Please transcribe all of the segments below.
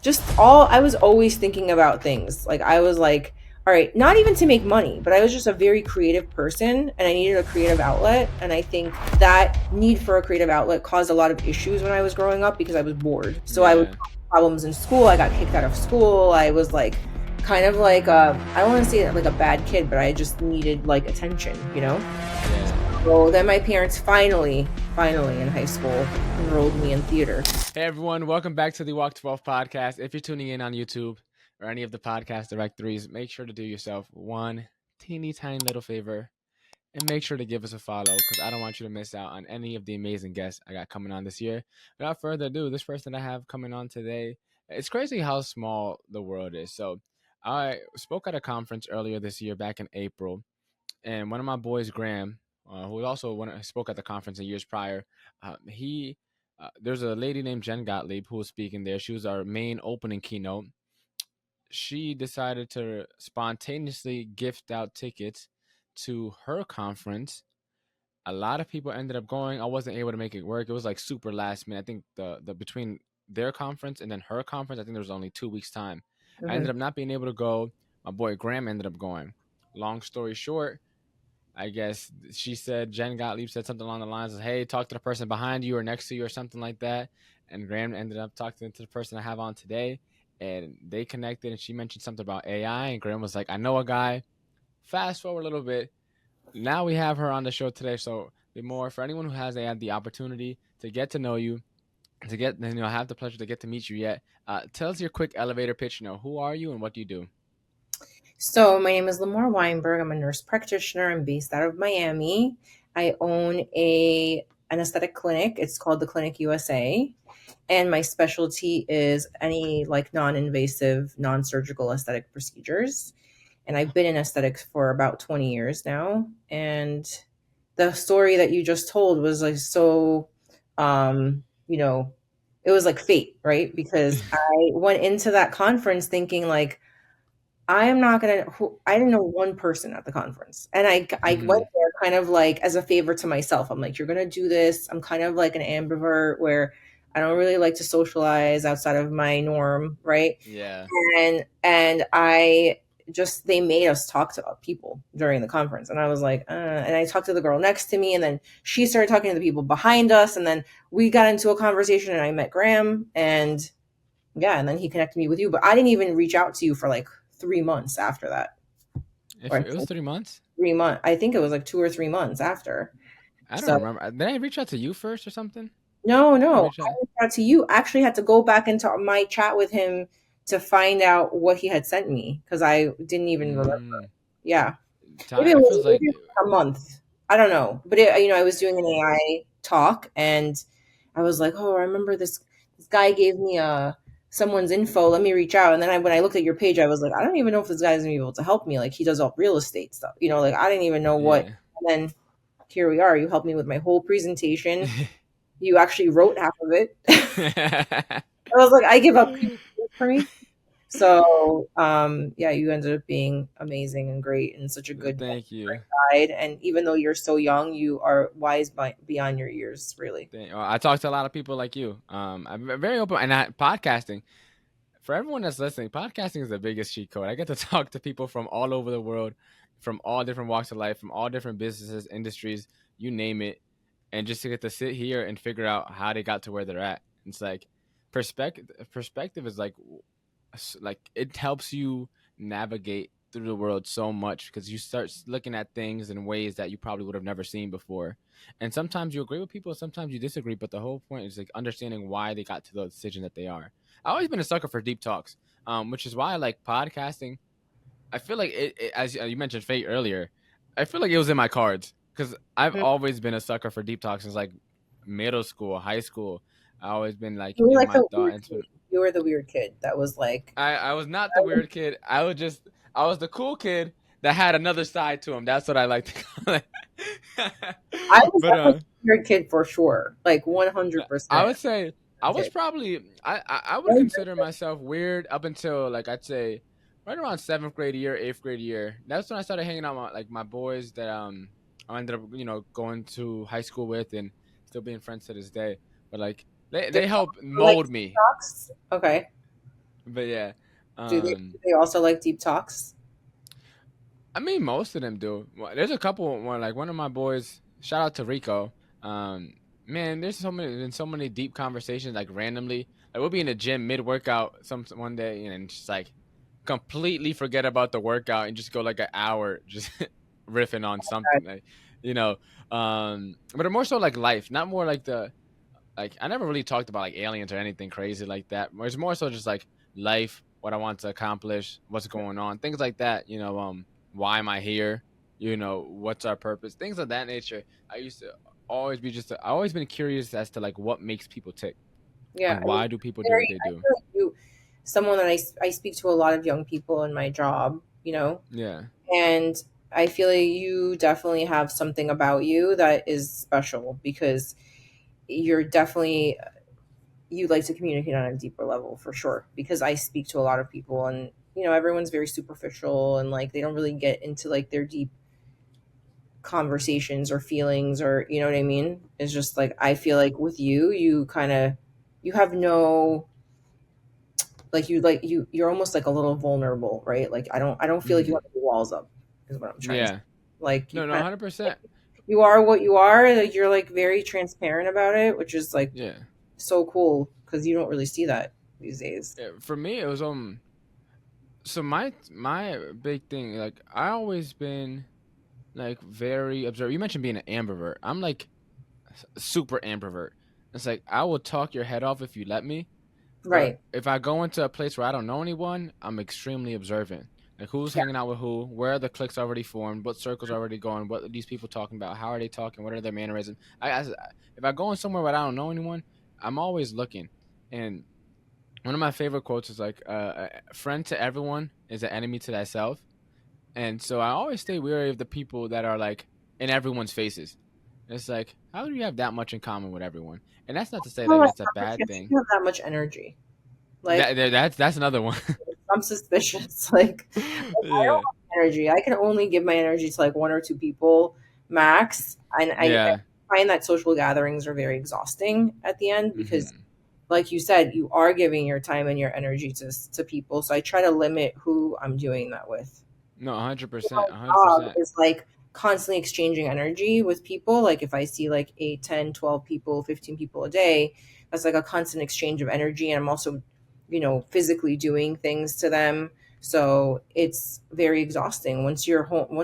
I was always thinking about things. Like I was like, all right, not even to make money, but I was just a very creative person and I needed a creative outlet. And I think that need for a creative outlet caused a lot of issues when I was growing up because I was bored. So I would Yeah. have problems in school. I got kicked out of school. I was like kind of like I don't want to say like a bad kid, but I just needed like attention, you know? Yeah. So then my parents finally in high school enrolled me in theater. Hey everyone, welcome back to the Walk 12 podcast. If you're tuning in on YouTube or any of the podcast directories, make sure to do yourself one teeny tiny little favor and make sure to give us a follow because I don't want you to miss out on any of the amazing guests I got coming on this year. Without further ado, this person I have coming on today, it's crazy how small the world is. So I spoke at a conference earlier this year back in April, and one of my boys, Graham, who also spoke at the conference in years prior, he there's a lady named Jen Gottlieb who was speaking there. She was our main opening keynote. She decided to spontaneously gift out tickets to her conference. A lot of people ended up going. I wasn't able to make it work. It was like super last minute. I think the between their conference and then her conference, I think there was only 2 weeks time. I Mhm. ended up not being able to go. My boy Graham ended up going. Long story short, I guess she said Jen Gottlieb said something along the lines of, "Hey, talk to the person behind you or next to you or something like that." And Graham ended up talking to the person I have on today, and they connected. And she mentioned something about AI, and Graham was like, "I know a guy." Fast forward a little bit, now we have her on the show today. So Limor, for anyone who has had the opportunity to get to know you, to get have the pleasure to get to meet you yet, tell us your quick elevator pitch. Who are you and what do you do? So my name is Limor Weinberg. I'm a nurse practitioner. I'm based out of Miami. I own a an aesthetic clinic. It's called the Clinic USA. And my specialty is any like non-invasive, non-surgical aesthetic procedures. And I've been in aesthetics for about 20 years now. And the story that you just told was like so you know, it was like fate, right? Because I went into that conference thinking like I am not gonna. I didn't know one person at the conference, and I went Hmm. there kind of like as a favor to myself. I'm like, you're gonna do this. I'm kind of like an ambivert where I don't really like to socialize outside of my norm, right? Yeah. And I just they made us talk to people during the conference, and I was like, and I talked to the girl next to me, and then she started talking to the people behind us, and then we got into a conversation, and I met Graham, and yeah, and then he connected me with you, but I didn't even reach out to you for like 3 months after that. If Or it was 3 months, 3 months. I think it was like 2 or 3 months after. I don't So remember. Did I reach out to you first or something? no, I no. reached I out. reached out to you. I actually had to go back into my chat with him to find out what he had sent me because I didn't even remember. Mm, Yeah. time. It feels Maybe like. it was like a month. I don't know. But I was doing an AI talk and I was like, oh, I remember this guy gave me someone's info. Let me reach out. And then when I looked at your page, I was like, I don't even know if this guy's gonna be able to help me. Like he does all real estate stuff. Like I didn't even know what. Yeah. And then here we are. You helped me with my whole presentation. You actually wrote half of it. I was like, I give up. Can you do this for me? So, yeah, you ended up being amazing and great and such a good Thank you. guide. And even though you're so young, you are wise beyond your years, really. I talk to a lot of people like you. I'm very open, and podcasting. For everyone that's listening, podcasting is the biggest cheat code. I get to talk to people from all over the world, from all different walks of life, from all different businesses, industries, you name it, and just to get to sit here and figure out how they got to where they're at. It's like perspective. Perspective is like it helps you navigate through the world so much because you start looking at things in ways that you probably would have never seen before. And sometimes you agree with people, sometimes you disagree, but the whole point is like understanding why they got to the decision that they are. I've always been a sucker for deep talks, which is why I like podcasting. I feel like as you mentioned fate earlier, I feel like it was in my cards because I've Mhm. always been a sucker for deep talks since like middle school, high school. I always been like You were in like my the thought. weird kid. You were the weird kid that was like, I was not the weird kid. I was the cool kid that had another side to him. That's what I like to call it. I was but definitely the weird kid for sure, like no, I 100% would say I was kid. probably I would consider myself weird up until like I'd say right around seventh grade year, eighth grade year. That's when I started hanging out with my boys that I ended up going to high school with and still being friends to this day. But like they They're help like mold me. TikToks. Okay. But yeah, Do um, they also like deep talks? I mean, most of them do. Well, there's a couple. One like one of my boys. Shout out to Rico. Um, Man, there's so many deep conversations like randomly. Like we'll be in the gym mid workout one day and just like completely forget about the workout and just go like an hour just riffing on something like you know. But more so like life, not more like the like I never really talked about like aliens or anything crazy like that. It's more so just like life, what I want to accomplish, what's going on, things like that. Why am I here? What's our purpose? Things of that nature. I used to always be I always been curious as to like what makes people tick. Yeah, Like I mean, why do people do what very. they I do? feel like you, someone that I speak to a lot of young people in my job, Yeah. and I feel like you definitely have something about you that is special because you're definitely you like to communicate on a deeper level for sure. Because I speak to a lot of people, and everyone's very superficial and like they don't really get into like their deep conversations or feelings, or you know what I mean. It's just like I feel like with you, you kind of you have no you're almost like a little vulnerable, right? Like I don't feel like you Hmm. have any walls up, is what I'm trying to say. Yeah. Like you No, no, kind of 100%. you are what you are. Like you're like very transparent about it, which is like Yeah. so cool because you don't really see that these days. For me, it was So my big thing, like I always been like very observant. You mentioned being an ambivert. I'm like super ambivert. It's like I will talk your head off if you let me, but Right. if I go into a place where I don't know anyone, I'm extremely observant. Like who's Yeah. hanging out with who, where are the cliques already formed, what circles already going, what are these people talking about, how are they talking, what are their mannerisms. If I go in somewhere where I don't know anyone, I'm always looking. And one of my favorite quotes is like, "A friend to everyone is an enemy to thyself." And so I always stay wary of the people that are like in everyone's faces. It's like, how do you have that much in common with everyone? And that's not to say Oh, like I that's a bad thing. you have that much energy. Like That's another one. I'm suspicious. Like I don't Yeah, have energy. I can only give my energy to like one or two people max, and I yeah, find that social gatherings are very exhausting at the end because, hmm like you said, you are giving your time and your energy to people. So I try to limit who I'm doing that with. no, 100%, My a hundred job percent. is like constantly exchanging energy with people. Like if I see like 8, 10, 12 people, 15 people a day, that's like a constant exchange of energy. And I'm also, physically doing things to them. So it's very exhausting. Once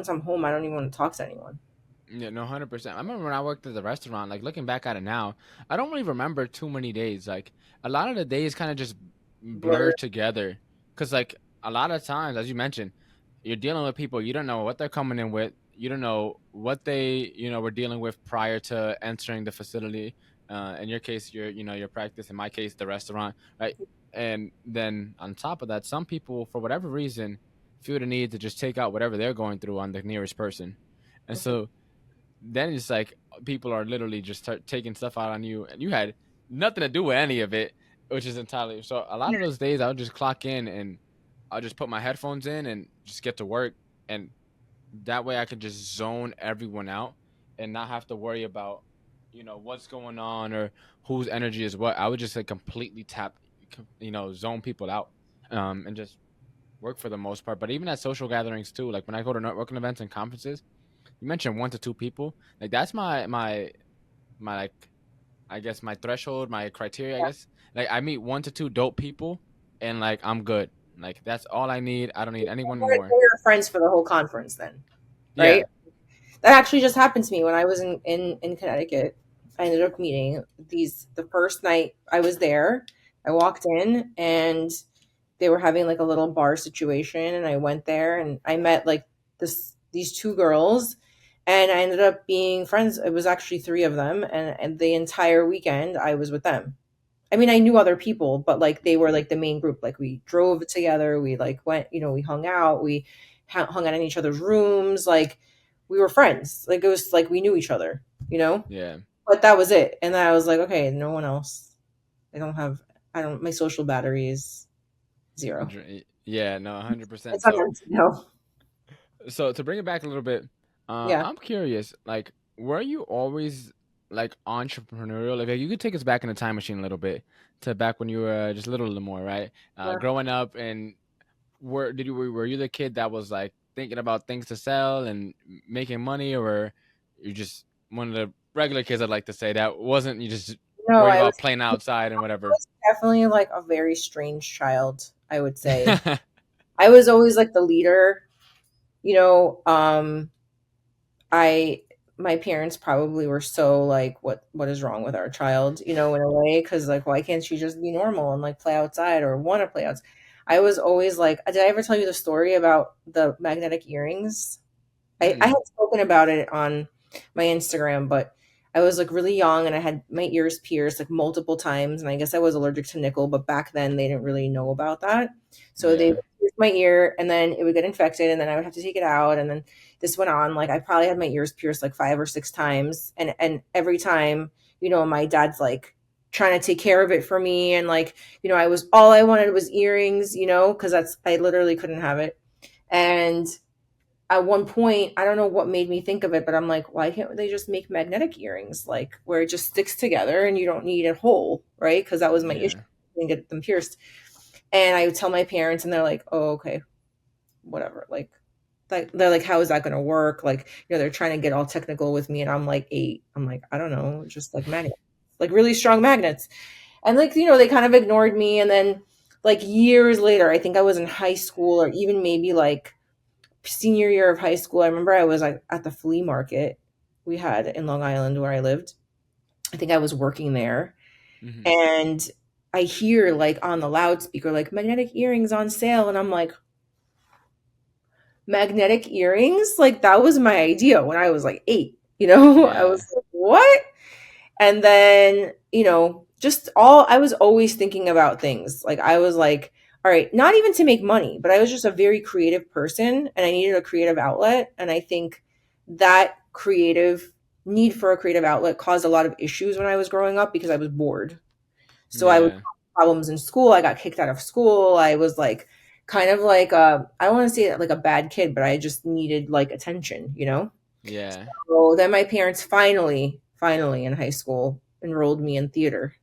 I'm home, I don't even want to talk to anyone. Yeah, no, 100%. I remember when I worked at the restaurant. Like looking back at it now, I don't really remember too many days. Like a lot of the days kind of just blur Blur. together. Cause like a lot of times, as you mentioned, you're dealing with people you don't know what they're coming in with. You don't know what they were dealing with prior to entering the facility. In your case, your practice. In my case, the restaurant, right? And then on top of that, some people for whatever reason feel the need to just take out whatever they're going through on the nearest person, and so then it's like people are literally just start taking stuff out on you, and you had nothing to do with any of it, which is entirely so. A lot of those days, I'll just clock in and I'll just put my headphones in and just get to work, and that way I can just zone everyone out and not have to worry about what's going on or whose energy is what. I would just like completely zone people out, and just work for the most part. But even at social gatherings too, like when I go to networking events and conferences, you mentioned 1 to 2 people. Like that's my like I guess my threshold, my criteria. I guess like I meet 1 to 2 dope people, and like I'm good. Like that's all I need. I don't need anyone more. We're friends for the whole conference then, right? Yeah, That actually just happened to me when I was in Connecticut. I ended up meeting these the first night I was there. I walked in and they were having like a little bar situation, and I went there and I met like these two girls, and I ended up being friends. It was actually three of them, and the entire weekend I was with them. I mean, I knew other people, but like they were like the main group. Like we drove together, we like went, we hung out, we hung out in each other's rooms. Like we were friends. Like it was like we knew each other, you know. yeah, But that was it. And then I was like, okay, no one else. I don't have. I don't. My social battery is zero. yeah. No, It's 100%. on So empty now. so to bring it back a little bit, Yeah. I'm curious. Like, were you always? like entrepreneurial. If you could take us back in the time machine a little bit to back when you were just a little more, right? Yeah. Growing up, and were you the kid that was like thinking about things to sell and making money, or you just one of the regular kids? I'd like to say that wasn't you just No, worried I about was, playing outside and I whatever. was definitely like a very strange child, I would say. I was always like the leader, you know, I my parents probably were so like what is wrong with our child, in a way, cuz like why can't she just be normal and like play outside or want to play outside. I was always like, did I ever tell you the story about the magnetic earrings? I Mm, had spoken about it on my Instagram, but I was like really young and I had my ears pierced like multiple times. And I guess I was allergic to nickel, but back then they didn't really know about that. So they yeah, would pierce my ear and then it would get infected and then I would have to take it out. And then this went on. Like I probably had my ears pierced like 5 or 6 times. And every time, my dad's like trying to take care of it for me. And like, I was all I wanted was earrings, because I literally couldn't have it. And at one point, I don't know what made me think of it, but I'm like, why can't they just make magnetic earrings, like where it just sticks together and you don't need a hole, right? Because that was my issue. yeah, I didn't get them pierced. And I would tell my parents, and they're like, oh, okay, whatever. Like they're like, how is that going to work? Like, they're trying to get all technical with me, and I'm like 8. I'm like, I don't know, just like magnets, like really strong magnets. And like, they kind of ignored me. And then like years later, I think I was in high school or even maybe like senior year of high school, I remember I was like at the flea market we had in Long Island where I lived. I think I was working there, hmm, and I hear like on the loudspeaker like magnetic earrings on sale, and I'm like, magnetic earrings? Like that was my idea when I was like 8. I was yeah, like, what? And then, just all I was always thinking about things. Like I was like, all right, not even to make money, but I was just a very creative person and I needed a creative outlet. And I think that creative need for a creative outlet caused a lot of issues when I was growing up because I was bored. So I would yeah, have problems in school. I got kicked out of school. I was like kind of like I don't want to say like a bad kid, but I just needed like attention. yeah. So then my parents finally in high school enrolled me in theater.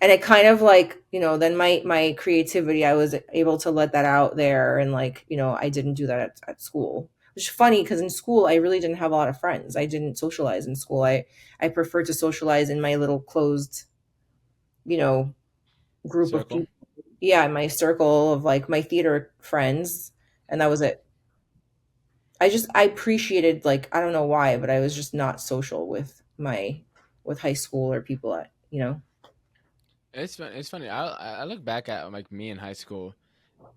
And it kind of like, then my creativity, I was able to let that out there. And like, I didn't do that at school. Which is funny because in school I really didn't have a lot of friends. I didn't socialize in school. I preferred to socialize in my little closed, you know, group of Circle. people. Yeah, my circle of like my theater friends. And that was it. I appreciated, like, I don't know why, but I was just not social with high school or people at. It's funny. I look back at like me in high school,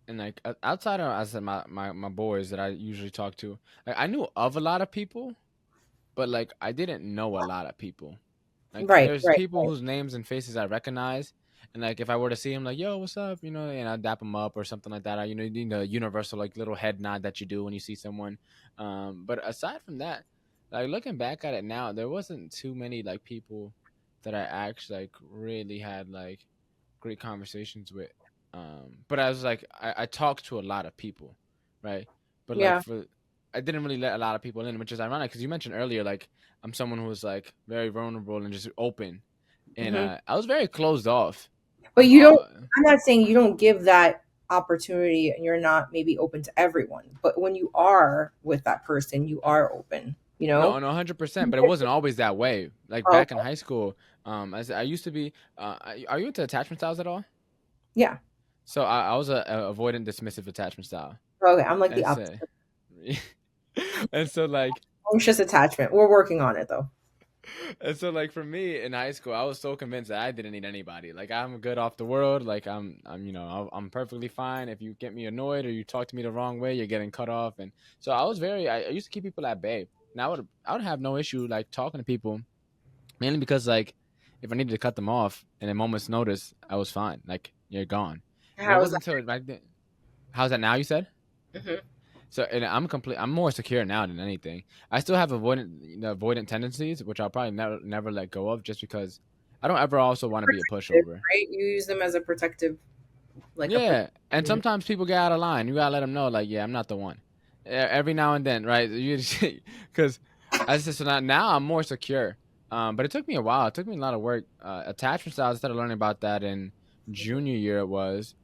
and like outside of I said my boys that I usually talk to, like I knew of a lot of people, but like I didn't know a lot of people. Like Right, there's right, people right. whose names and faces I recognize, and like if I were to see them, like yo, what's up, and I dap them up or something like that. The universal like little head nod that you do when you see someone. But aside from that, like looking back at it now, there wasn't too many like people that I actually like really had like great conversations with. But I was like, I talked to a lot of people, right? But like Yeah. for, I didn't really let a lot of people in, which is ironic because you mentioned earlier, like I'm someone who was like very vulnerable and just open, and Hmm. I was very closed off. But you don't, Uh, I'm not saying you don't give that opportunity and you're not maybe open to everyone, but when you are with that person, you are open, you no, know? no, 100%. But it wasn't always that way. Like Oh, back in high school, I used to be. Are you into attachment styles at all? yeah. So I was a avoidant dismissive attachment style, Okay. I'm like the and opposite. so, and so like Anxious attachment. We're working on it though. And so, like for me in high school, I was so convinced that I didn't need anybody. Like I'm good off the world. Like I'm perfectly fine. If you get me annoyed or you talk to me the wrong way, you're getting cut off. And so I was I used to keep people at bay. And I would have no issue like talking to people, mainly because like if I needed to cut them off in a moment's notice, I was fine. Like you're gone. And it How is wasn't until back then. How's that now? You said. that? Hmm. So and I'm more secure now than anything. I still have avoidant tendencies, which I'll probably never let go of, just because I don't ever also want to be a pushover. Right? You use them as a protective, like a Yeah, and Mhm. sometimes people get out of line. You gotta let them know, like, yeah, I'm not the one. Every now and then, right? You because I just so now I'm more secure. But it took me a while. It took me a lot of work. Attachment styles, I started learning about that in junior year it was.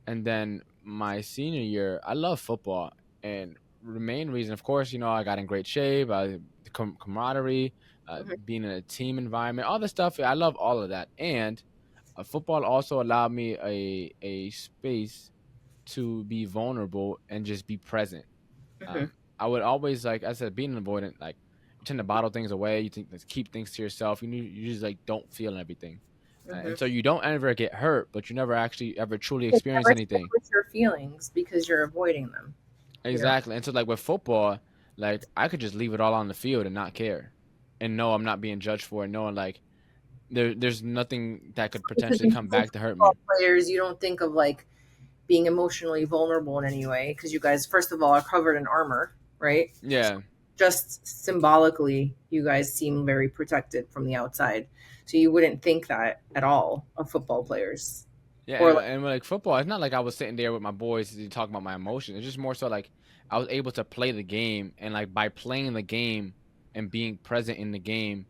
And then my senior year, I love football. And the main reason, of course, I got in great shape, the camaraderie, Mhm, being in a team environment, all the stuff. I love all of that. And football also allowed me a space to be vulnerable and just be present. mhm, I would always, like I said, being an avoidant, like you tend to bottle things away. You think let's keep things to yourself. You just like don't feel everything, and so mhm. you don't ever get hurt, but you never actually ever truly You experience never sit anything. with your feelings because you're avoiding them, you know? Exactly. And so like with football, like I could just leave it all on the field and not care, and know I'm not being judged for it, knowing like there's nothing that could Because potentially when you come think back to hurt football me. players, you don't think of like being emotionally vulnerable in any way because you guys, first of all, are covered in armor, right? So Yeah. just symbolically, you guys seem very protected from the outside. So you wouldn't think that at all of football players. Yeah, Or like, and like football, it's not like I was sitting there with my boys to talk about my emotions. It's just more so like I was able to play the game, and like by playing the game and being present in the game.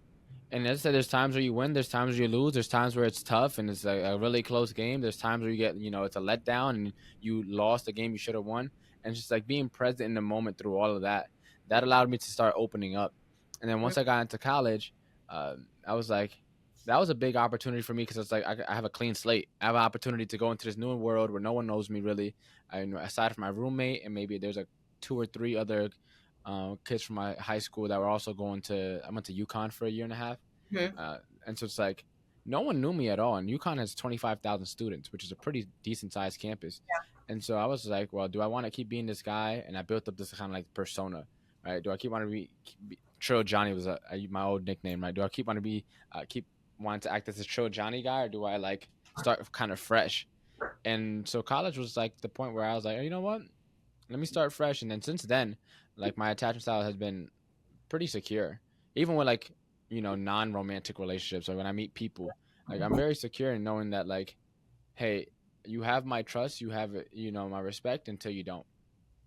And as I said, there's times where you win, there's times where you lose, there's times where it's tough and it's a really close game. There's times where you get, it's a letdown and you lost the game you should have won. And just like being present in the moment through all of that, that allowed me to start opening up. And then once I got into college, I was like, that was a big opportunity for me because it's like I have a clean slate. I have an opportunity to go into this new world where no one knows me really. Aside from my roommate and maybe there's like two or three other kids from my high school that were also going to. I went to UConn for a year and a half, mhm, uh, and so it's like no one knew me at all. And UConn has 25,000 students, which is a pretty decent sized campus. And so I was like, well, do I want to keep being this guy? And I built up this kind of like persona, right? Do I keep wanting to Trill Johnny was my old nickname, right? Do I keep wanting to be keep wanting to act as a Trill Johnny guy, or do I like start kind of fresh? And so college was like the point where I was like, oh, you know what? Let me start fresh. And then since then, like my attachment style has been pretty secure, even with like non-romantic relationships. Like when I meet people, like I'm very secure in knowing that like, hey, you have my trust, you have my respect until you don't.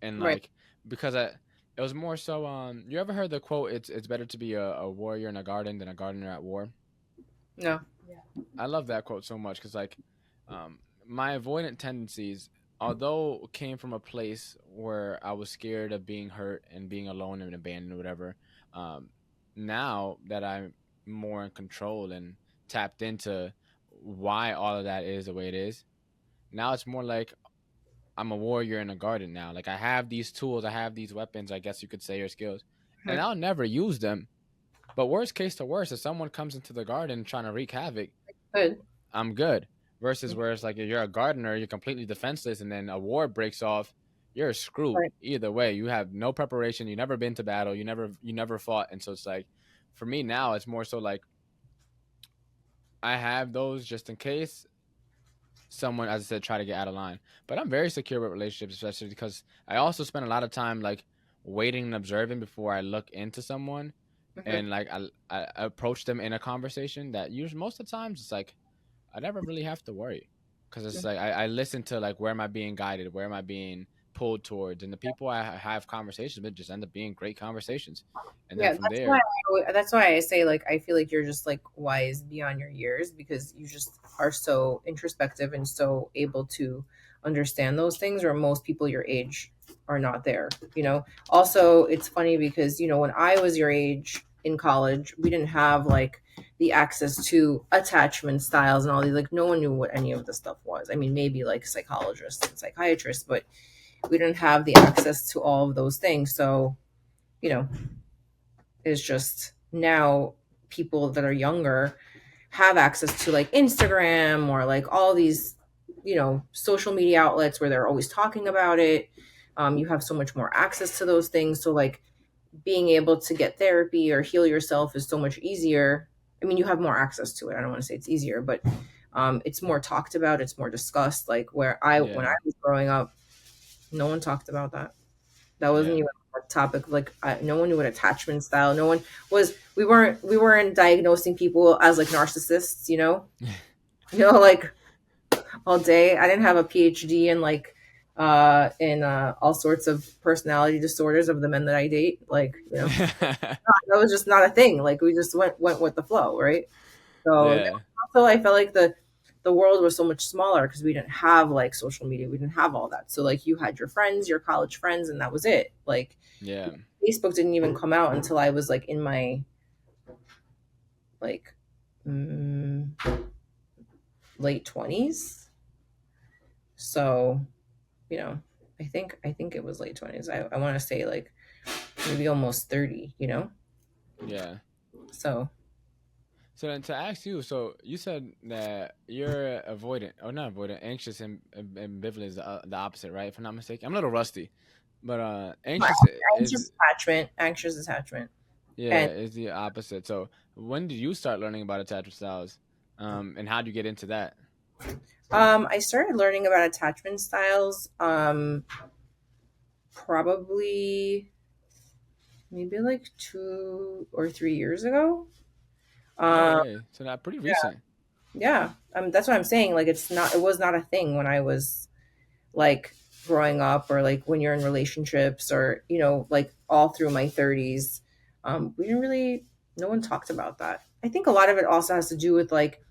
And right. like because it was more so you ever heard the quote, it's better to be a warrior in a garden than a gardener at war. No. I love that quote so much because like my avoidant tendencies, although came from a place where I was scared of being hurt and being alone and abandoned or whatever, um, now that I'm more in control and tapped into why all of that is the way it is, now it's more like I'm a warrior in a garden now. Like I have these tools, I have these weapons, I guess you could say, or skills, and Mhm. I'll never use them. But worst case to worst, if someone comes into the garden trying to wreak havoc, Good. I'm good. Versus where it's like if you're a gardener, you're completely defenseless, and then a war breaks off, you're screwed. Right. Either way, you have no preparation. You never been to battle. You never fought, and so it's like, for me now, it's more so like I have those just in case someone, as I said, try to get out of line. But I'm very secure with relationships, especially because I also spend a lot of time like waiting and observing before I look into someone, Mhm. and like I approach them in a conversation that usually most of the times it's like I never really have to worry because it's like I listen to like where am I being guided, where am I being pulled towards, and the people I have conversations with just end up being great conversations, and then Yeah, from that's why there, that's why I say like I feel like you're just like wise beyond your years because you just are so introspective and so able to understand those things where most people your age are not there, you know. Also, it's funny because when I was your age in college, we didn't have like the access to attachment styles and all these, like no one knew what any of this stuff was. I mean, maybe like psychologists and psychiatrists, but we didn't have the access to all of those things. So, you know, is just now people that are younger have access to like Instagram or like all these, social media outlets where they're always talking about it. You have so much more access to those things. So, like, being able to get therapy or heal yourself is so much easier. I mean, you have more access to it. I don't want to say it's easier, but it's more talked about, it's more discussed. Like, when I yeah, was growing up, no one talked about that. That wasn't yeah, even a topic. Like no one knew what attachment style. No one was. We weren't diagnosing people as like narcissists. Like all day. I didn't have a PhD in like in all sorts of personality disorders of the men that I date. Like, that was just not a thing. Like, we just went with the flow, right? So Yeah, also, I felt like the world was so much smaller because we didn't have like social media. We didn't have all that. So like, you had your friends, your college friends, and that was it. Like, yeah. Facebook didn't even come out until I was like in my like mm, late 20s. So, you know, I think it was late 20s. I want to say like maybe almost 30, Yeah. So, So then to ask you, so you said that you're avoidant, or not avoidant, anxious and ambivalent is the opposite, right? If I'm not mistaken, I'm a little rusty, but anxious anxious is attachment, anxious attachment. yeah And is the opposite. So when did you start learning about attachment styles, and how do you get into that? I started learning about attachment styles probably maybe like 2 or 3 years ago. Oh, Um, okay, so not pretty recent. yeah, that's what I'm saying. Like, it was not a thing when I was like growing up, or like when you're in relationships, or like all through my 30s. We didn't really, no one talked about that. I think a lot of it also has to do with like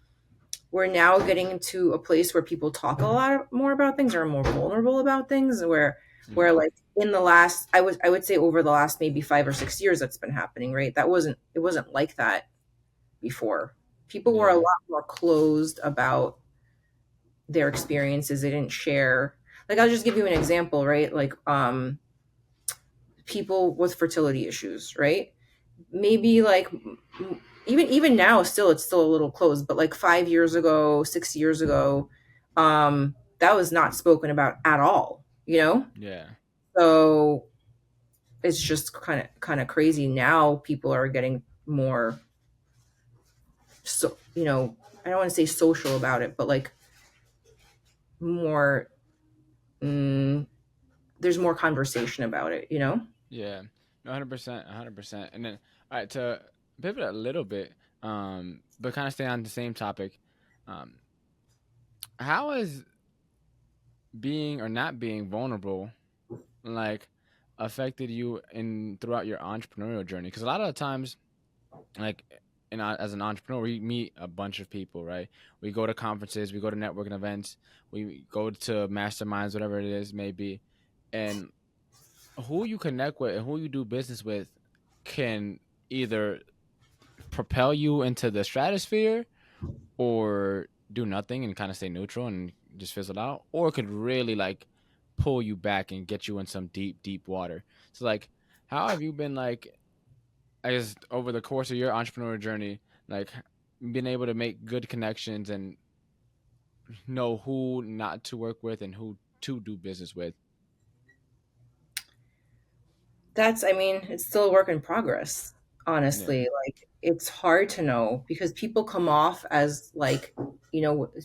we're now getting to a place where people talk a lot more about things, or are more vulnerable about things, where Mm, like in the last, I would say over the last maybe 5 or 6 years that's been happening, right? It wasn't like that before. People were a yeah, lot more closed about their experiences. They didn't share. Like, I'll just give you an example, right? Like, people with fertility issues, right? Maybe like even now, still, it's still a little closed, but like 5 years ago, 6 years ago, that was not spoken about at all. yeah, So it's just kind of crazy now. People are getting more, so I don't want to say social about it, but like more, mm, there's more conversation about it. yeah. 100%, 100%. And then, all right, to pivot a little bit, but kind of stay on the same topic. Um, how has being or not being vulnerable like affected you in throughout your entrepreneurial journey? Because a lot of the times, like as an entrepreneur, we meet a bunch of people, right? We go to conferences, we go to networking events, we go to masterminds, whatever it is may be, and who you connect with and who you do business with can either propel you into the stratosphere or do nothing and kind of stay neutral and just fizzle out, or it could really like pull you back and get you in some deep, deep water. So like, how have you been like, I guess over the course of your entrepreneurial journey, like being able to make good connections and know who not to work with and who to do business with? I mean, it's still a work in progress, Yeah, honestly. Like, it's hard to know because people come off as like,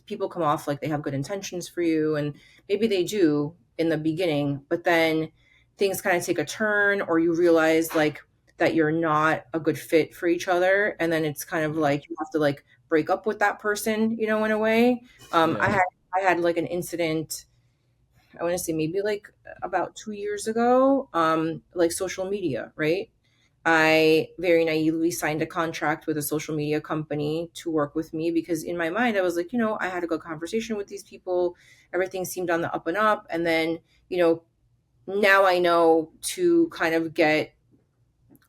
people come off like they have good intentions for you, and maybe they do in the beginning, but then things kind of take a turn, or you realize like that you're not a good fit for each other, and then it's kind of yeah, like you have to like break up with that person, in a way. I yeah, had I had like an incident, I want to say maybe like about 2 years ago, like social media, right? I very naively signed a contract with a social media company to work with me because in my mind, I was like, I had a good conversation with these people. Everything seemed on the up and up. And then, you know, now I know to kind of get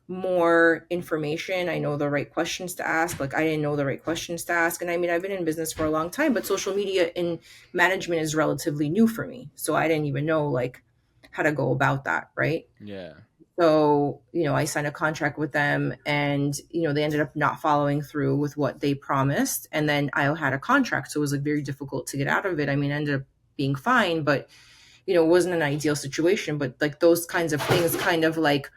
more information. I know the right questions to ask. Like, I didn't know the right questions to ask. And I mean, I've been in business for a long time, but social media in management is relatively new for me. So I didn't even know like how to go about that. Right. yeah, So, I signed a contract with them, and, they ended up not following through with what they promised. And then I had a contract. So it was like very difficult to get out of it. I mean, it ended up being fine, but, it wasn't an ideal situation. But like those kinds of things kind of like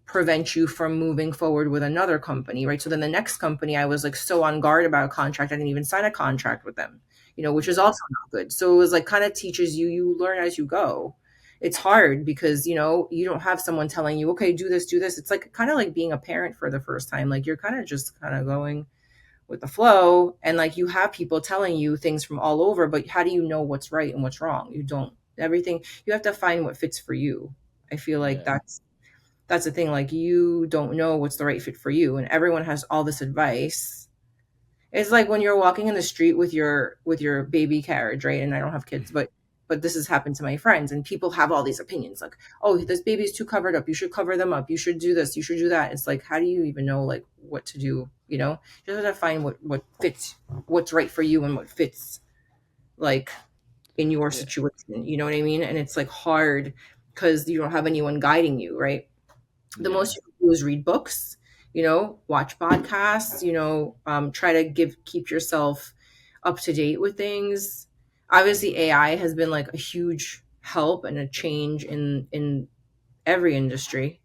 prevent you from moving forward with another company, right? So then the next company, I was like so on guard about a contract, I didn't even sign a contract with them, which is yeah, also not good. So it was like kind of teaches you, you learn as you go. It's hard because, you don't have someone telling you, okay, do this, do this. It's like kind of like being a parent for the first time. Like, you're kind of just kind of going with the flow, and like you have people telling you things from all over, but how do you know what's right and what's wrong? You don't. everything. You have to find what fits for you. I feel like Yeah. that's the thing. Like, you don't know what's the right fit for you, and everyone has all this advice. It's like when you're walking in the street with your baby carriage, right? And I don't have kids, but this has happened to my friends, and people have all these opinions like, oh, this baby's too covered up, you should cover them up, you should do this, you should do that. It's like, how do you even know like what to do? You just have to find what fits, what's right for you, and what fits like in your Yeah. situation. You know what I mean? And it's like hard because you don't have anyone guiding you, right? The Yeah. most you can do is read books, watch podcasts, try to keep yourself up to date with things. Obviously, AI has been like a huge help and a change in every industry,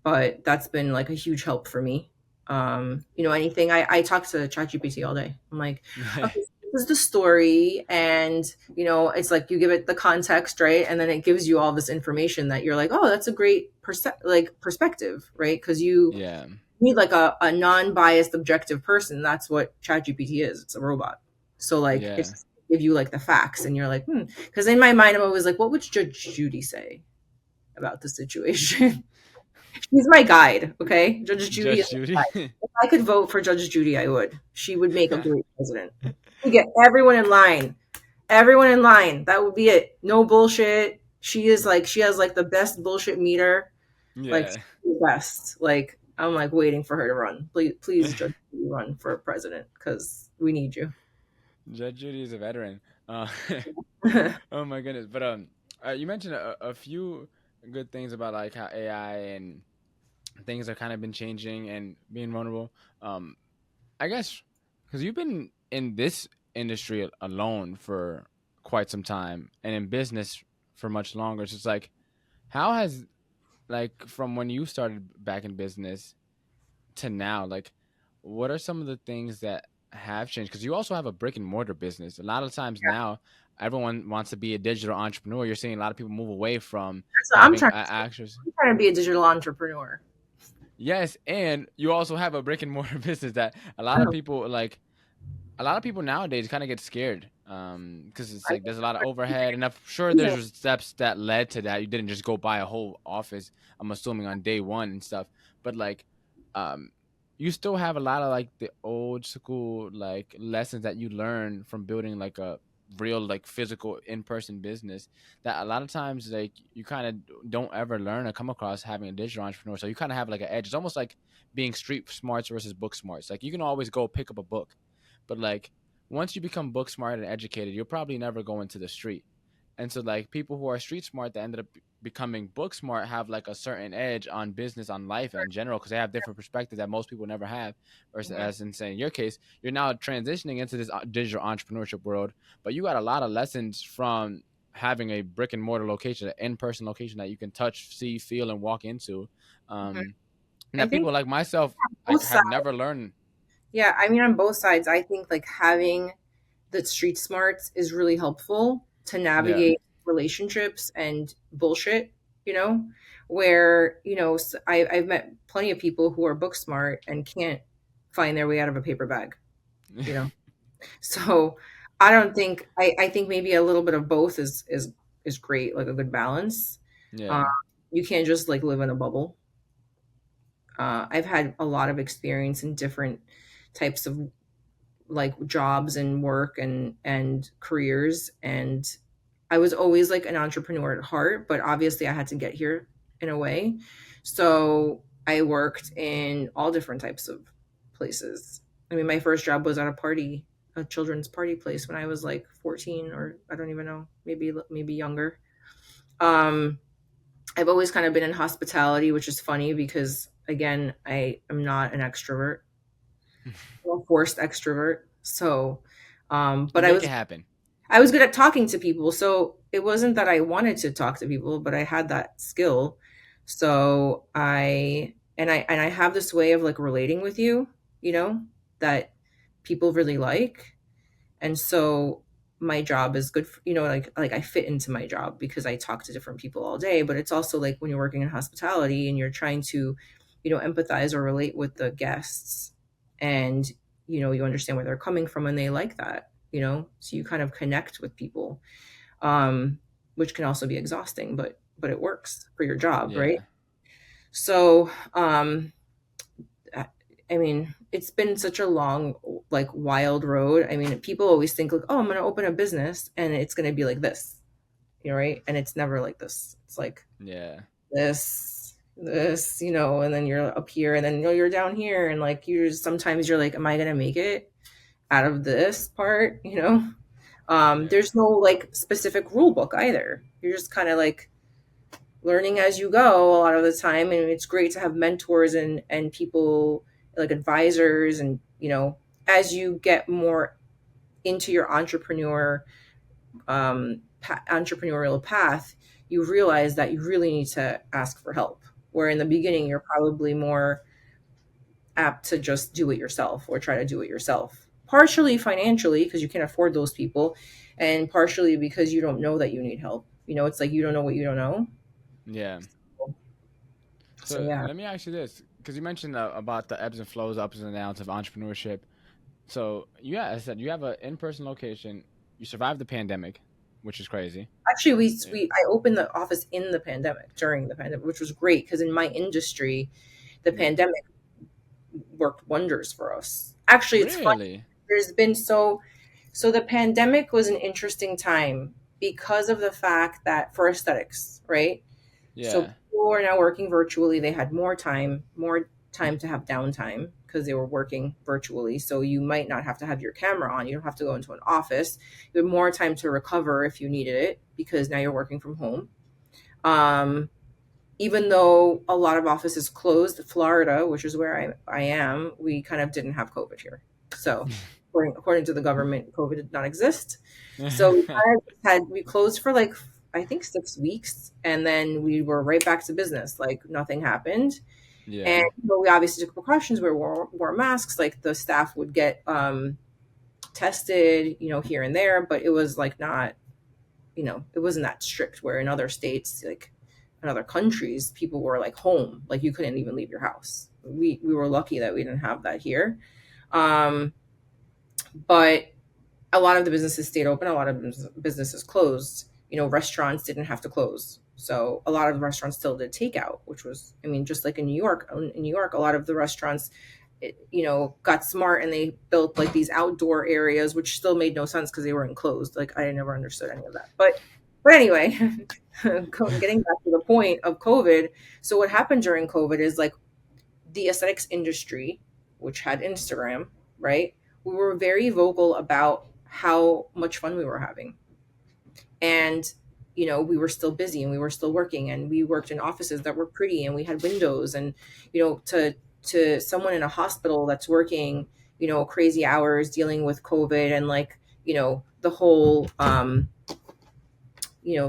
but that's been like a huge help for me. Anything, I talk to ChatGPT all day. I'm like, okay, this is the story, and it's like you give it the context, right, and then it gives you all this information that you're like, oh, that's a great perspective, right? Because you Yeah. need like a non-biased, objective person. That's what ChatGPT is. It's a robot. So like Yeah. it's give you like the facts, and you're like, because in my mind I'm always like, what would Judge Judy say about the situation? She's my guide, okay? Judge Judy is Judge my Judy. guide. If I could vote for Judge Judy, I would. She would make a great president. We get everyone in line. Everyone in line. That would be it. No bullshit. She has like the best bullshit meter. Like, Yeah. she's the best. Like, I'm like waiting for her to run. Please, Judge Judy, run for president because we need you. Judge Judy is a veteran. Uh, oh my goodness! But you mentioned a few good things about like how AI and things have kind of been changing and being vulnerable. Um, I guess because you've been in this industry alone for quite some time, and in business for much longer. So it's like, how has like from when you started back in business to now, like, what are some of the things that have changed? Because you also have a brick and mortar business. A lot of times now, everyone wants to be a digital entrepreneur. You're seeing a lot of people move away from So I'm having trying. actors. I'm trying to be a digital entrepreneur. Yes, and you also have a brick and mortar business that a lot of Oh, people like. A lot of people nowadays kind of get scared because it's I like think there's a lot of overhead, and I'm sure you know, there's steps that led to that. You didn't just go buy a whole office, I'm assuming, on day one and stuff, but like um you still have a lot of like the old school like lessons that you learn from building like a real like physical in-person business that a lot of times like you kind of don't ever learn or come across having a digital entrepreneur. So you kind of have like an edge. It's almost like being street smarts versus book smarts. Like you can always go pick up a book, but like once you become book smart and educated, you'll probably never go into the street. And so like people who are street smart that ended up becoming book smart have like a certain edge on business, on life in general, because they have different perspectives that most people never have. Versus, Mhm. as in saying your case, you're now transitioning into this digital entrepreneurship world, but you got a lot of lessons from having a brick and mortar location, an in-person location that you can touch, see, feel, and walk into. Mhm. Um, and I that think people like myself both have sides. never learned. Yeah, I mean, on both sides, I think like having the street smarts is really helpful to Yeah. navigate relationships and bullshit, you know, where, I've met plenty of people who are book smart and can't find their way out of a paper bag, you know? So I don't think, I think maybe a little bit of both is great, like a good balance. Uh, Yeah. you can't just like live in a bubble. I've had a lot of experience in different types of like jobs and work and careers, and I was always like an entrepreneur at heart, but obviously I had to get here in a way. So I worked in all different types of places. I mean, my first job was at a children's party place when I was like 14, or I don't even know, maybe younger. um I've always kind of been in hospitality, which is funny because again, I am not an extrovert. I'm a forced extrovert. So You but make it happen. I was good at talking to people. So it wasn't that I wanted to talk to people, but I had that skill. So I have this way of like relating with you, that people really like. And so my job is good for, like I fit into my job because I talk to different people all day. But it's also like when you're working in hospitality and you're trying to, empathize or relate with the guests, and you understand where they're coming from and they like that, so you kind of connect with people. um which can also be exhausting, but it works for your job, right? Yeah. So, I I mean, it's been such a long, like wild road. I mean, people always think like, oh, I'm going to open a business and it's going to be like this, right? And it's never like this. It's like Yeah. this, and then you're up here and then you're down here. And like, sometimes you're like, am I going to make it out of this part? Yeah. There's no like specific rule book either. You're just kind of like learning as you go a lot of the time. And it's great to have mentors and people like advisors. And, as you get more into your entrepreneurial path, you realize that you really need to ask for help. Where in the beginning, you're probably more apt to just do it yourself or try to do it yourself. Partially financially, because you can't afford those people, and partially because you don't know that you need help. It's like you don't know what you don't know. Yeah. So So yeah. let me ask you this, because you mentioned about the ebbs and flows, ups and downs of entrepreneurship. So yeah, I said you have an in-person location. You survived the pandemic, which is crazy. Actually, Yeah. I opened the office in the pandemic, during the pandemic, which was great because in my industry, the Yeah. pandemic worked wonders for us. Actually, it's funny. Really? There's been so the pandemic was an interesting time because of the fact that for aesthetics, right? So Yeah. people are now working virtually. They had more time to have downtime because they were working virtually. So you might not have to have your camera on. You don't have to go into an office. You have more time to recover if you needed it because now you're working from home. Um, Even though a lot of offices closed, Florida, which is where I am, we kind of didn't have COVID here. So according to the government, COVID did not exist. So we kind of we closed for like I think 6 weeks, and then we were right back to business. Like nothing happened, and Yeah. we obviously took precautions. We wore masks. Like the staff would get tested, here and there, but it was like not, it wasn't that strict. Where in other states, like in other countries, people were like home, like you couldn't even leave your house. We were lucky that we didn't have that here, um, but a lot of the businesses stayed open. A lot of businesses closed. Restaurants didn't have to close. So a lot of the restaurants still did takeout, which was, I mean, just like in New York. In New York, a lot of the restaurants, got smart and they built like these outdoor areas, which still made no sense because they were enclosed. Like I never understood any of that. But anyway, getting back to the point of COVID. So what happened during COVID is like the aesthetics industry, which had Instagram, right? We were very vocal about how much fun we were having. And, we were still busy and we were still working and we worked in offices that were pretty and we had windows and, to someone in a hospital that's working, crazy hours dealing with COVID and like, the whole,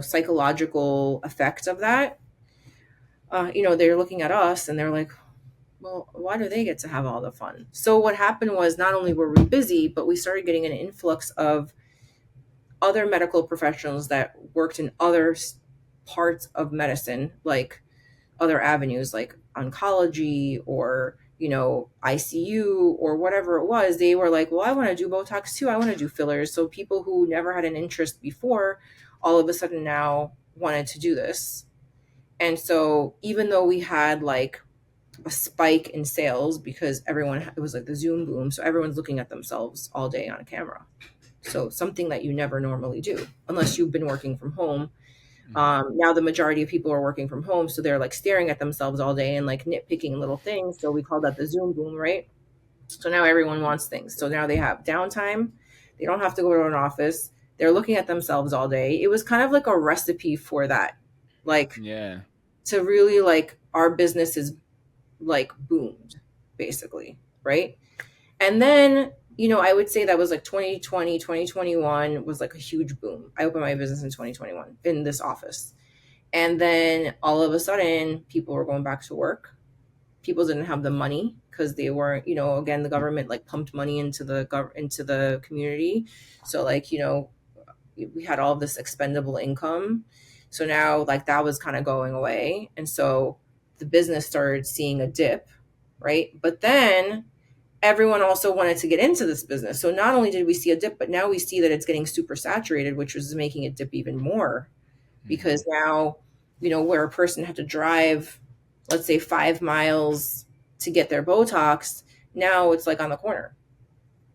psychological effects of that. They're looking at us and they're like, well, why do they get to have all the fun? So what happened was not only were we busy, but we started getting an influx of other medical professionals that worked in other parts of medicine, like other avenues like oncology or, ICU or whatever it was. They were like, well, I want to do Botox too. I want to do fillers. So people who never had an interest before, all of a sudden now wanted to do this. And so even though we had like a spike in sales because it was like the Zoom boom. So everyone's looking at themselves all day on a camera. So something that you never normally do unless you've been working from home. Mhm. Now the majority of people are working from home. So they're like staring at themselves all day and like nitpicking little things. So we call that the Zoom boom, right? So now everyone wants things. So now they have downtime. They don't have to go to an office. They're looking at themselves all day. It was kind of like a recipe for that. Like Yeah. to really like our business is like boomed basically, right? And then, I would say that was like 2020, 2021 was like a huge boom. I opened my business in 2021 in this office. And then all of a sudden, people were going back to work. People didn't have the money because they weren't, again, the government like pumped money into into the community. So like, we had all of this expendable income. So now like that was kind of going away. And so the business started seeing a dip, right? But then everyone also wanted to get into this business. So not only did we see a dip, but now we see that it's getting super saturated, which was making it dip even more. Mm-hmm. because now, where a person had to drive, let's say 5 miles to get their Botox, now it's like on the corner.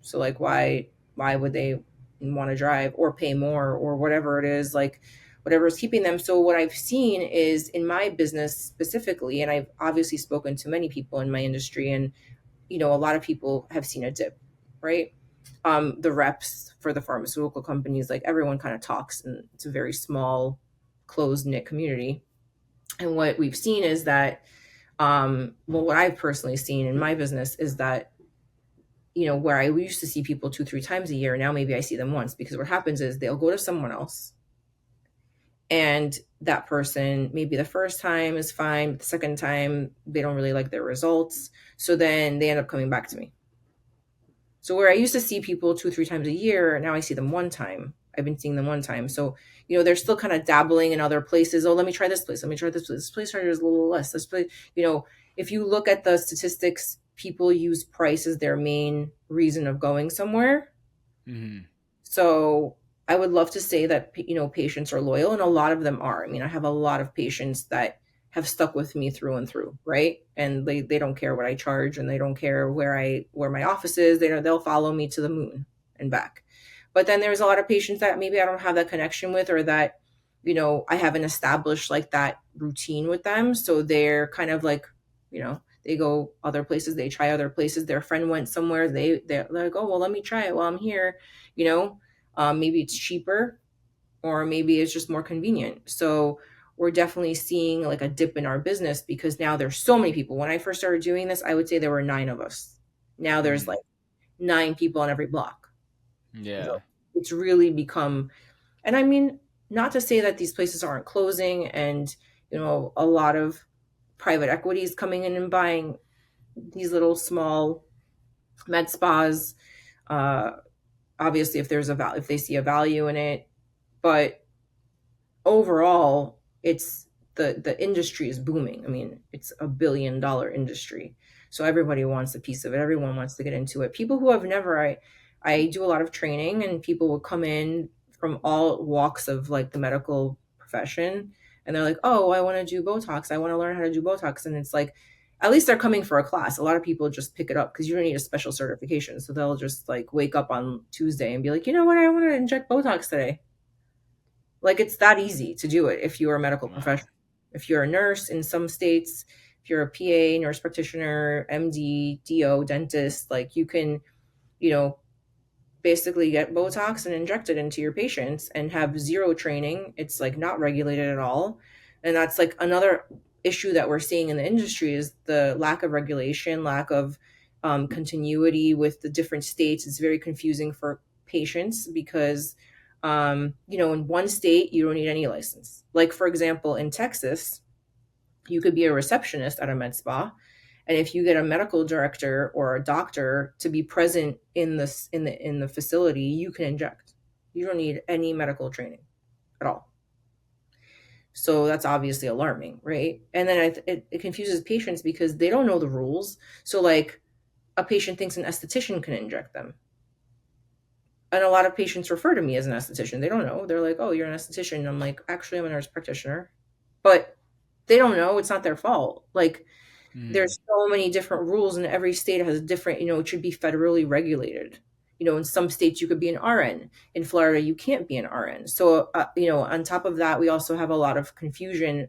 So like why would they want to drive or pay more or whatever it is, like whatever is keeping them. So what I've seen is in my business specifically, and I've obviously spoken to many people in my industry, and a lot of people have seen a dip, right? The reps for the pharmaceutical companies, like everyone kind of talks, and it's a very small, closed knit community. And what we've seen is that, well, what I've personally seen in my business is that, where I used to see people 2, 3 times a year, now maybe I see them once, because what happens is they'll go to someone else, and that person, maybe the first time is fine, but the second time they don't really like their results. So then they end up coming back to me. So where I used to see people 2, 3 times a year, now I see them one time. I've been seeing them one time. So, they're still kind of dabbling in other places. Oh, let me try this place. Let me try this place. This place charges a little less. This place, if you look at the statistics, people use price as their main reason of going somewhere. Mm-hmm. So I would love to say that, patients are loyal, and a lot of them are. I mean, I have a lot of patients that have stuck with me through and through, right? And they don't care what I charge, and they don't care where my office is. They'll follow me to the moon and back. But then there's a lot of patients that maybe I don't have that connection with, or that, I haven't established like that routine with them. So they're kind of like, they go other places, they try other places. Their friend went somewhere, they're like, oh well, let me try it while I'm here, you know. Maybe it's cheaper, or maybe it's just more convenient. So we're definitely seeing like a dip in our business, because now there's so many people. When I first started doing this, I would say there were 9 of us. Now there's Mm. like 9 people on every block. Yeah. So it's really become, and I mean, not to say that these places aren't closing, and a lot of private equity is coming in and buying these little small med spas. Uh, Obviously, if there's if they see a value in it, but overall, it's the industry is booming. I mean, it's a $1 billion industry, so everybody wants a piece of it. Everyone wants to get into it. People who have never, I do a lot of training, and people will come in from all walks of like the medical profession, and they're like, oh, I want to do Botox, I want to learn how to do Botox. And it's like, at least they're coming for a class. A lot of people just pick it up because you don't need a special certification, so they'll just like wake up on Tuesday and be like, you know what, I want to inject Botox today. Like, it's that easy to do it if you're a medical Wow. professional. If you're a nurse in some states, if you're a PA, nurse practitioner, MD, DO, dentist, like you can, you know, basically get Botox and inject it into your patients and have zero training. It's like not regulated at all. And that's like another issue that we're seeing in the industry, is the lack of regulation, lack of continuity with the different states. It's very confusing for patients because, in one state, you don't need any license. Like, for example, in Texas, you could be a receptionist at a med spa, and if you get a medical director or a doctor to be present in the facility, you can inject. You don't need any medical training at all. So that's obviously alarming, right? And then it confuses patients because they don't know the rules. So like, a patient thinks an esthetician can inject them, and a lot of patients refer to me as an esthetician. They don't know. They're like, oh, you're an esthetician. And I'm like, actually, I'm a nurse practitioner. But they don't know. It's not their fault. Like, Mm. there's so many different rules, and every state has a different, it should be federally regulated. In some states you could be an RN. In Florida, you can't be an RN. So, on top of that, we also have a lot of confusion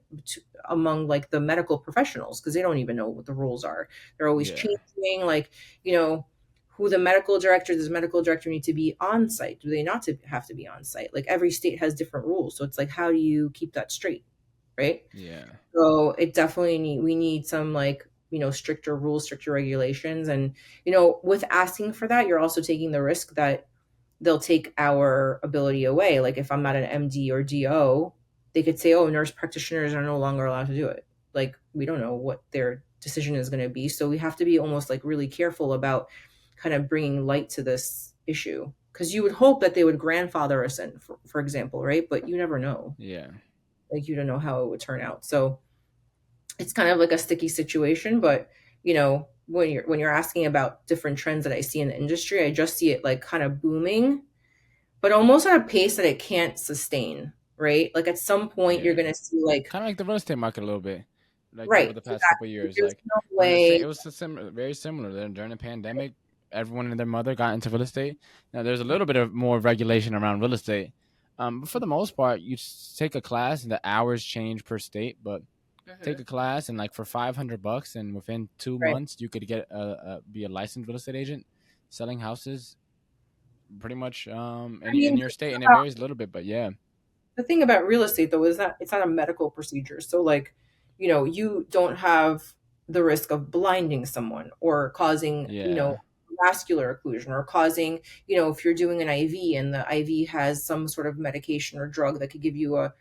among like the medical professionals, because they don't even know what the rules are. They're always Yeah. changing, like, you know, who the medical director, does the medical director need to be on site? Do they not to have to be on site? Like, every state has different rules. So it's like, how do you keep that straight? Right. Yeah. So it definitely we need some like, stricter rules, stricter regulations. And, with asking for that, you're also taking the risk that they'll take our ability away. Like, if I'm not an MD or DO, they could say, oh, nurse practitioners are no longer allowed to do it. Like, we don't know what their decision is going to be. So we have to be almost like really careful about kind of bringing light to this issue. Because you would hope that they would grandfather us in, for example, right? But you never know. Yeah. Like, you don't know how it would turn out. So it's kind of like a sticky situation. But when you're asking about different trends that I see in the industry, I just see it like kind of booming, but almost at a pace that it can't sustain. right? Like at some point you're Yeah. gonna see like Kind of like the real estate market a little bit, like over right, the past couple of exactly. years. There's Like no when the same, way. it was very similar. Then during the pandemic, everyone and their mother got into real estate. Now there's a little bit of more regulation around real estate, but for the most part, you take a class and the hours change per state. But take Mhm. a class and like for $500, and within two Right. months, you could get be a licensed real estate agent selling houses pretty much I in mean, your state, and it varies a little bit, but yeah, the thing about real estate though is that it's not a medical procedure. So like, you don't have the risk of blinding someone or causing, yeah, vascular occlusion or causing, if you're doing an IV and the IV has some sort of medication or drug that could give you a,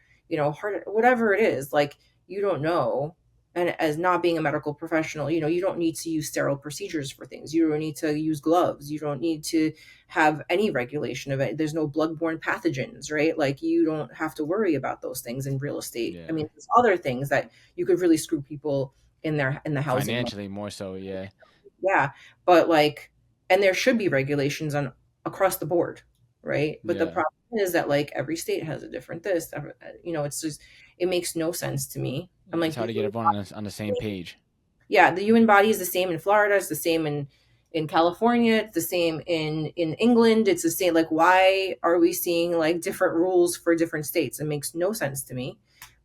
heart, whatever it is, like you don't know. And as not being a medical professional, you don't need to use sterile procedures for things. You don't need to use gloves. You don't need to have any regulation of it. There's no bloodborne pathogens, right? Like you don't have to worry about those things in real estate. I yeah, mean, there's other things that you could really screw people in the housing market. financially more so, yeah, Yeah, but like, and there should be regulations on across the board, right? But the yeah. problem is that like every state has a different this. It's just it makes no sense to me. I'm Yeah, it's like hard the to get everyone on the same page. yeah, the human body is the same in Florida, it's the same in California, it's the same in England, it's the same. Like, why are we seeing like different rules for different states? It makes no sense to me.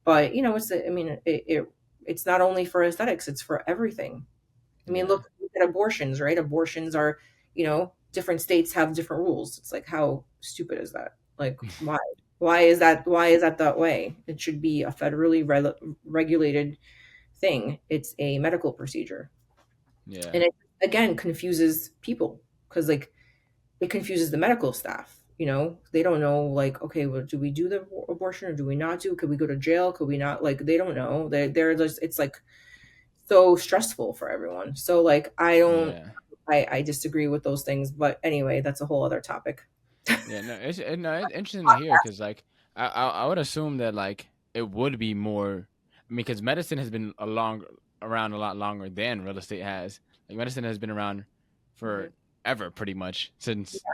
But I mean, it's not only for aesthetics; it's for everything. I mean, Yeah, look at abortions, right? Abortions are, different states have different rules. It's like, how stupid is that? Like, why? Why is that? Why is that way? It should be a federally regulated thing. It's a medical procedure, yeah, and it again confuses people because like it confuses the medical staff. They don't know like, okay, well, do we do the abortion or do we not do? Could we go to jail? Could we not? Like, they don't know. They're just it's like so stressful for everyone. So like I don't yeah, I disagree with those things. But anyway, that's a whole other topic. yeah. No, no, it's interesting to hear because like I would assume that like it would be more. I mean, because medicine has been around a lot longer than real estate has. Like medicine has been around Mhm. forever, pretty much since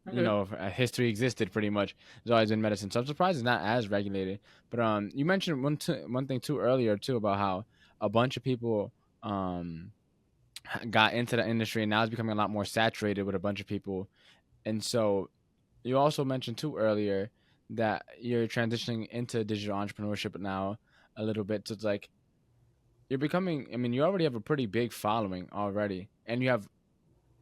Mhm. history existed. Pretty much, there's always been medicine. So I'm surprised it's not as regulated. But you mentioned one thing too earlier too about how a bunch of people um got into the industry and now it's becoming a lot more saturated with a bunch of people. And so you also mentioned too earlier that you're transitioning into digital entrepreneurship now a little bit. So it's like you're becoming, I mean, you already have a pretty big following already, and you have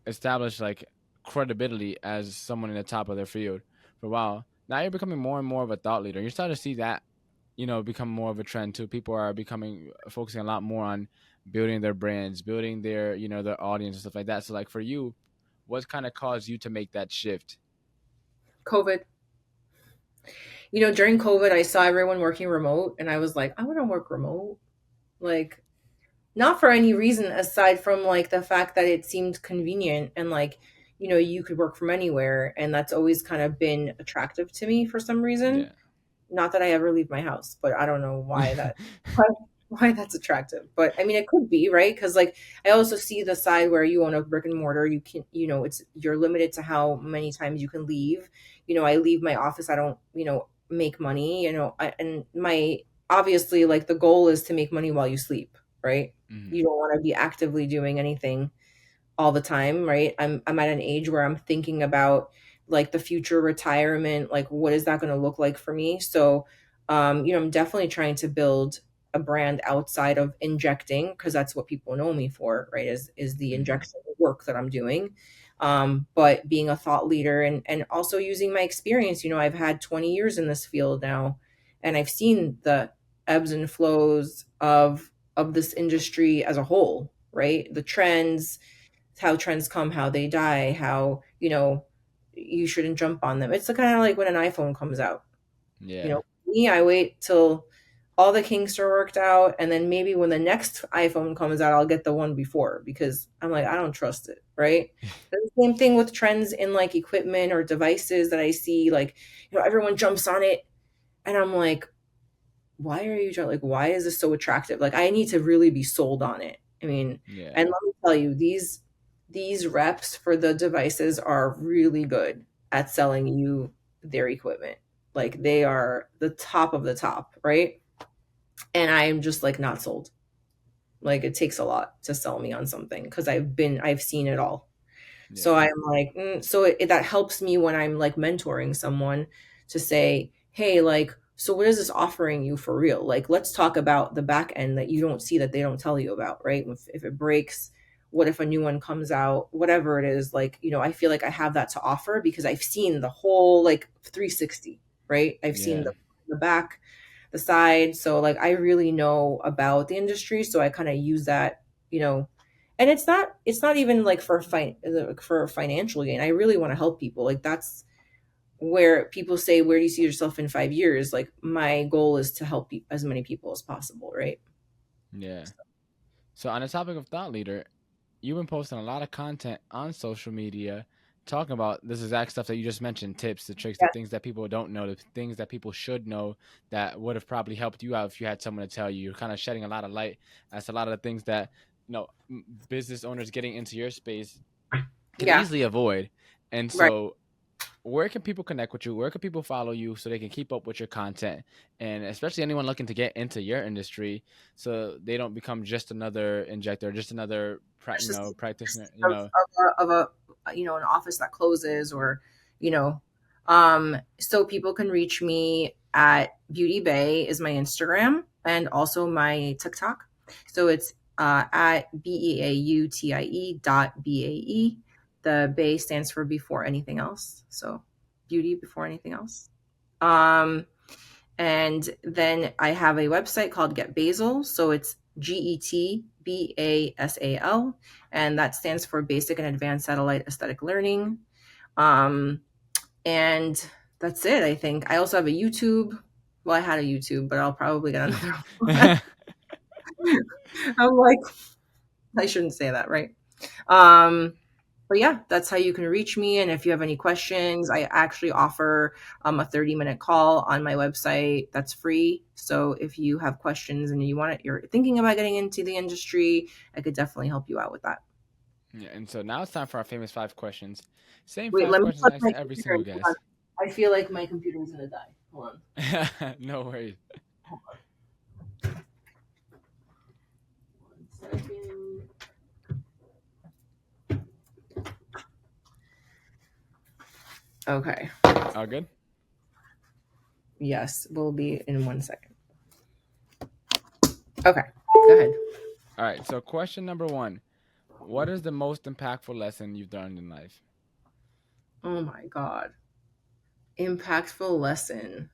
established like credibility as someone in the top of their field for a while. Now you're becoming more and more of a thought leader. You're starting to see that, become more of a trend too. People are becoming focusing a lot more on building their brands, building their, their audience and stuff like that. So like for you, what kind of caused you to make that shift? COVID. During COVID, I saw everyone working remote, and I was like, I want to work remote. Like, not for any reason aside from like the fact that it seemed convenient and like, you could work from anywhere, and that's always kind of been attractive to me for some reason. Yeah. Not that I ever leave my house, but I don't know why, why that's attractive. But I mean, it could be, right? Because like I also see the side where you own a brick and mortar, you can, you're limited to how many times you can leave. I leave my office, I don't, make money. And my obviously like the goal is to make money while you sleep, right? Hmm. You don't want to be actively doing anything all the time, right? I'm at an age where I'm thinking about like the future retirement, like what is that going to look like for me? So, I'm definitely trying to build a brand outside of injecting because that's what people know me for, right? Is the Hmm. injection work that I'm doing. But being a thought leader and also using my experience, I've had 20 years in this field now, and I've seen the ebbs and flows of this industry as a whole, right? The trends, how trends come, how they die, how, you shouldn't jump on them. It's kind of like when an iPhone comes out. Yeah. Me, I wait till all the kinks are worked out, and then maybe when the next iPhone comes out, I'll get the one before because I'm like, I don't trust it, right? The same thing with trends in like equipment or devices that I see, like, everyone jumps on it, and I'm like, why are you like, why is this so attractive? Like, I need to really be sold on it. I mean, and Yeah. let me tell you, these reps for the devices are really good at selling you their equipment. Like they are the top of the top, right? And I'm just like not sold. Like it takes a lot to sell me on something because I've seen it all. So Yeah. I'm like, so that helps me when I'm like mentoring someone to say, hey, like, so what is this offering you for real? Like, let's talk about the back end that you don't see that they don't tell you about, right? If it breaks, what if a new one comes out, whatever it is, like, I feel like I have that to offer because I've seen the whole like 360, right? I've seen Yeah. the back, the side. So like I really know about the industry. So I kind of use that, you know, and it's not even like for financial gain. I really want to help people. Like that's where people say, where do you see yourself in 5 years? Like my goal is to help as many people as possible, right? Yeah. So on the topic of thought leader, you've been posting a lot of content on social media talking about this exact stuff that you just mentioned, tips, the tricks, the Yeah. things that people don't know, the things that people should know that would have probably helped you out if you had someone to tell you. You're kind of shedding a lot of light as to a lot of the things that business owners getting into your space can Yeah. easily avoid. And Right. so where can people connect with you? Where can people follow you so they can keep up with your content? And especially anyone looking to get into your industry so they don't become just another injector, just another It's just practitioner, an office that closes or you know so people can reach me at Beauty Bay is my Instagram and also my TikTok. So it's at BEAUTIE.BAE. The Bay stands for before anything else, so beauty before anything else. Um and then I have a website called Get Basal. So it's GETBASAL, and that stands for Basic and Advanced Satellite Aesthetic Learning. Um, and that's it, I think. I also have a YouTube. Well, I had a YouTube, but I'll probably get another one. I'm like, I shouldn't say that, right? Um, but yeah, that's how you can reach me. And if you have any questions, I actually offer a 30-minute call on my website that's free. So if you have questions and you're thinking about getting into the industry, I could definitely help you out with that. Yeah, and so now it's time for our famous 5 questions. Same Wait, five let me questions plug I ask my to every computer single in. Hold on. guest. I feel like my computer's gonna die. Hold on. No worries. Hold on 1 second. Okay. All good? Yes, we'll be in 1 second. Okay. Go ahead. All right. So, question number one: what is the most impactful lesson you've learned in life? Oh my God. Impactful lesson.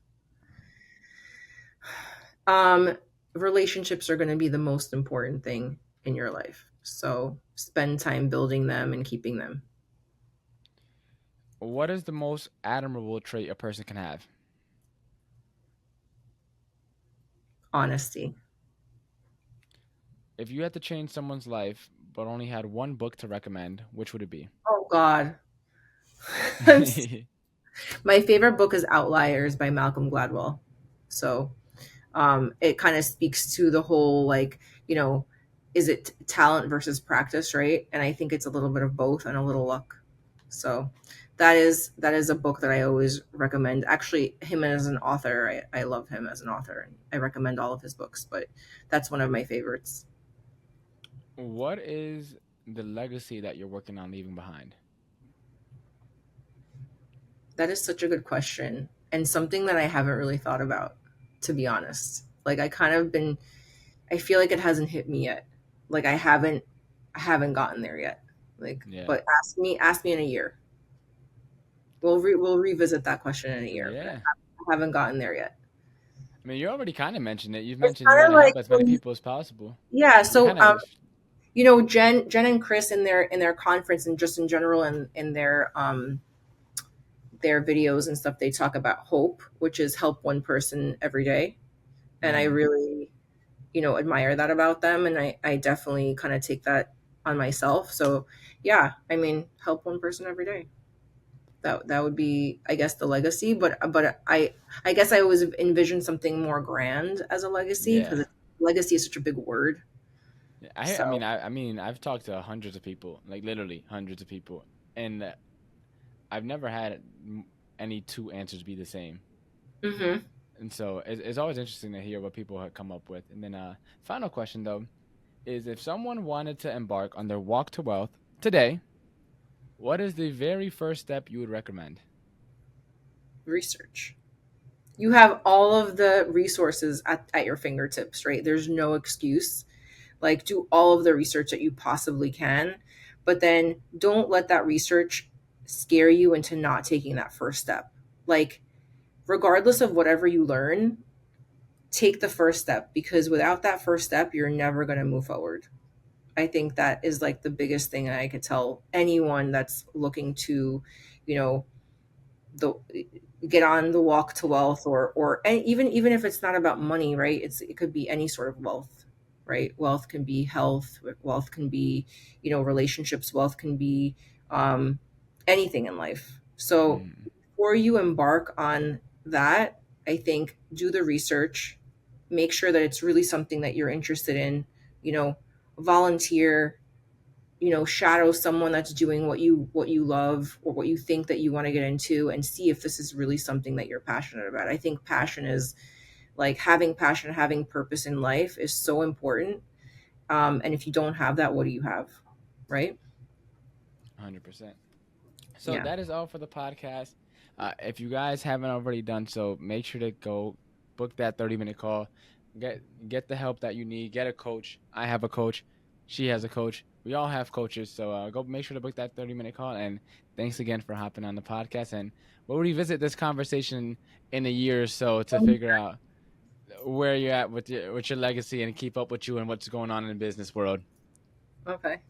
Um, Relationships are going to be the most important thing in your life. So spend time building them and keeping them. What is the most admirable trait a person can have? Honesty. If you had to change someone's life but only had one book to recommend, which would it be? Oh God. My favorite book is Outliers by Malcolm Gladwell. So it kind of speaks to the whole like, you know, is it talent versus practice, right? And I think it's a little bit of both and a little luck. So that is a book that I always recommend. Actually, him as an author, I love him as an author, and I recommend all of his books. But that's one of my favorites. What is the legacy that you're working on leaving behind? That is such a good question and something that I haven't really thought about, to be honest. Like I feel like it hasn't hit me yet. Like I haven't gotten there yet. Like, Yeah. but ask me in a year. We'll revisit that question in a year. But Yeah. I haven't gotten there yet. I mean, you already kind of mentioned it. You've It's mentioned you kind want of to like help as many people as possible. yeah. You So kind of, Jen and Chris in their conference and just in general in their videos and stuff, they talk about hope, which is help one person every day. And I mhm. really, admire that about them. And I definitely kind of take that on myself. So yeah, I mean, help one person every day. That would be, I guess, the legacy. But I guess I always envision something more grand as a legacy Yeah. because legacy is such a big word. Yeah, So I mean, I've talked to hundreds of people, like literally hundreds of people, and I've never had any two answers be the same. Mm-hmm. And so it's always interesting to hear what people have come up with. And then final question though is, if someone wanted to embark on their walk to wealth today, what is the very first step you would recommend? Research. You have all of the resources at your fingertips, right? There's no excuse. Like, do all of the research that you possibly can, but then don't let that research scare you into not taking that first step. Like, regardless of whatever you learn, take the first step, because without that first step, you're never going to move forward. I think that is like the biggest thing I could tell anyone that's looking to, you know, the get on the walk to wealth, or and even if it's not about money, right? It could be any sort of wealth, right? Wealth can be health, wealth can be, relationships, wealth can be um anything in life. So Mm, before you embark on that, I think do the research, make sure that it's really something that you're interested in, you know, volunteer, shadow someone that's doing what you love or what you think that you want to get into, and see if this is really something that you're passionate about. I think passion is like having passion, having purpose in life is so important. And if you don't have that, what do you have? Right? 100%. So Yeah. that is all for the podcast. If you guys haven't already done so, make sure to go book that 30-minute call. Get get the help that you need. Get a coach. I have a coach. She has a coach. We all have coaches. So go make sure to book that 30-minute call. And thanks again for hopping on the podcast. And we'll revisit this conversation in a year or so to figure out where you're at with your legacy and keep up with you and what's going on in the business world. Okay.